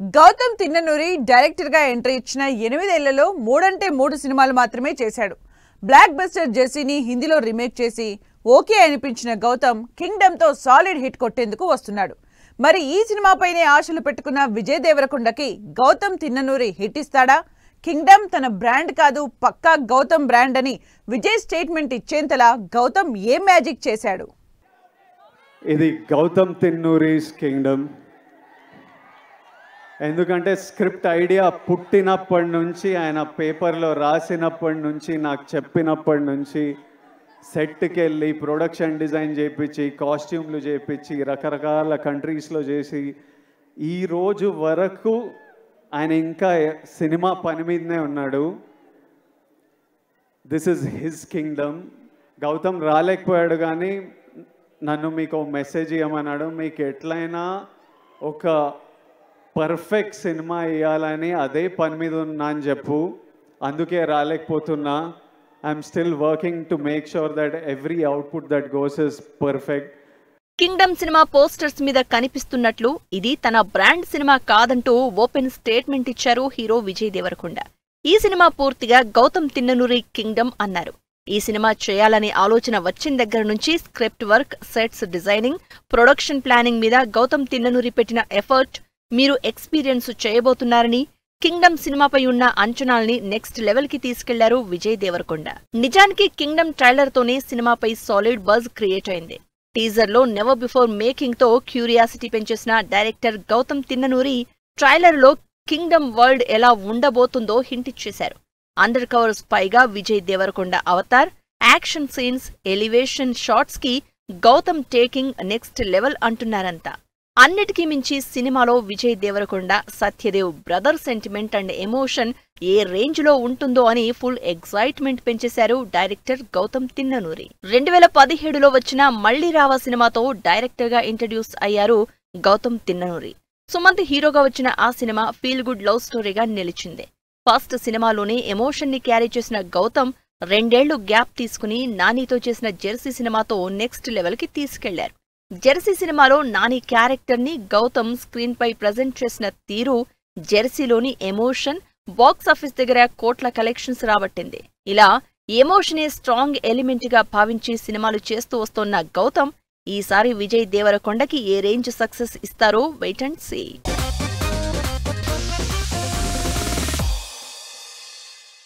Gautam Tinnanuri director గా entry ఇచ్చిన 8 ఏళ్లలో 3 అంటే 3 సినిమాలు మాత్రమే చేశాడు. బ్లాక్ బస్టర్ జెర్సీని హిందీలో రీమేక్ చేసి ఓకే అనిపించిన గౌతమ్ కింగ్డమ్ తో సాలిడ్ హిట్ కొట్టేందుకు వస్తున్నాడు. మరి ఈ సినిమాపైనే ఆశలు పెట్టుకున్న విజయ్ దేవరకొండకి గౌతమ్ తిన్ననూరి హిట్ ఇస్తాడా? కింగ్డమ్ తన బ్రాండ్ కాదు, పక్కా గౌతమ్ బ్రాండ్ అని విజయ్ స్టేట్మెంట్ ఇచ్చేంతలా గౌతమ్ ఏ మ్యాజిక్ చేశాడు? ఇది గౌతమ్ తిన్నూరిస్ కింగ్డమ్. ఎందుకంటే స్క్రిప్ట్ ఐడియా పుట్టినప్పటి నుంచి, ఆయన పేపర్లో రాసినప్పటి నుంచి, నాకు చెప్పినప్పటి నుంచి, సెట్కి వెళ్ళి ప్రొడక్షన్ డిజైన్ చేయించి, కాస్ట్యూమ్లు చేయించి, రకరకాల కంట్రీస్లో చేసి, ఈరోజు వరకు ఆయన ఇంకా సినిమా పని మీదనే ఉన్నాడు. This is his Kingdom. Gautam రాలేకపోయాడు, కానీ నన్ను మీకు మెసేజ్ ఇవ్వమన్నాడు. మీకు ఎట్లయినా ఒక పర్ఫెక్ట్ సినిమా ఇవ్వాలని అదే పని మీద ఉన్నా అని చెప్పు. అందుకే రాలేకపోతున్నా. I'm still working to make sure that every output that goes is perfect. Kingdom cinema posters మీద కనిపిస్తున్నట్లు ఇది తన బ్రాండ్ సినిమా కాదంటూ ఓపెన్ స్టేట్మెంట్ ఇచ్చారు హీరో విజయ్ దేవరకొండ. ఈ సినిమా పూర్తిగా గౌతమ్ తిన్ననూరి కింగ్డమ్ అన్నారు. ఈ సినిమా చేయాలనే ఆలోచన వచ్చిన దగ్గర నుంచి script work, sets designing, production planning మీద గౌతమ్ తిన్ననూరి పెట్టిన ఎఫర్ట్ మీరు ఎక్స్పీరియన్స్ చేయబోతున్నారని, కింగ్డమ్ సినిమాపై ఉన్న అంచనాల్ని నెక్స్ట్ లెవెల్ కి తీసుకెళ్లారు విజయ్ దేవరకొండ. నిజానికి కింగ్డమ్ ట్రైలర్ తోనే సినిమాపై సాలిడ్ బజ్ క్రియేట్ అయింది. టీజర్ లో నెవర్ బిఫోర్ మేకింగ్ తో క్యూరియాసిటీ పెంచేసిన డైరెక్టర్ గౌతమ్ తిన్ననూరి ట్రైలర్ లో కింగ్డమ్ వరల్డ్ ఎలా ఉండబోతుందో హింట్ ఇచ్చేశారు. అండర్ కవర్ స్పైగా విజయ్ దేవరకొండ అవతార్, యాక్షన్ సీన్స్, ఎలివేషన్ షాట్స్ కి గౌతమ్ టేకింగ్ నెక్స్ట్ లెవెల్ అంటున్నారంతా. అన్నిటికీ మించి సినిమాలో Vijay Deverakonda, Satyadev brother sentiment and emotion ఏ రేంజ్ లో ఉంటుందో అని ఫుల్ ఎగ్జైట్మెంట్ పెంచేశారు డైరెక్టర్ గౌతమ్ తిన్ననూరి. 2017లో వచ్చిన మళ్లీ రావా సినిమాతో డైరెక్టర్ గా ఇంట్రడ్యూస్ అయ్యారు గౌతమ్ తిన్ననూరి. సుమంత్ హీరోగా వచ్చిన ఆ సినిమా ఫీల్ గుడ్ లవ్ స్టోరీగా నిలిచింది. ఫస్ట్ సినిమాలోనే ఎమోషన్ ని క్యారీ చేసిన గౌతమ్ 2 ఏళ్లు గ్యాప్ తీసుకుని నానితో చేసిన జెర్సీ సినిమాతో నెక్స్ట్ లెవెల్ కి తీసుకెళ్లారు. జెర్సీ సినిమాలో నాని క్యారెక్టర్ ని గౌతమ్ స్క్రీన్ పై ప్రజెంట్ చేసిన తీరు, జెర్సీలోని ఎమోషన్ బాక్సాఫీస్ దగ్గర కోట్ల కలెక్షన్స్ రాబట్టింది. ఇలా ఎమోషనే స్ట్రాంగ్ ఎలిమెంట్ గా భావించి సినిమాలు చేస్తూ వస్తోన్న గౌతమ్ ఈసారి విజయ్ దేవరకొండకి ఏ రేంజ్ సక్సెస్ ఇస్తారో వెయిట్ అండ్ సీ.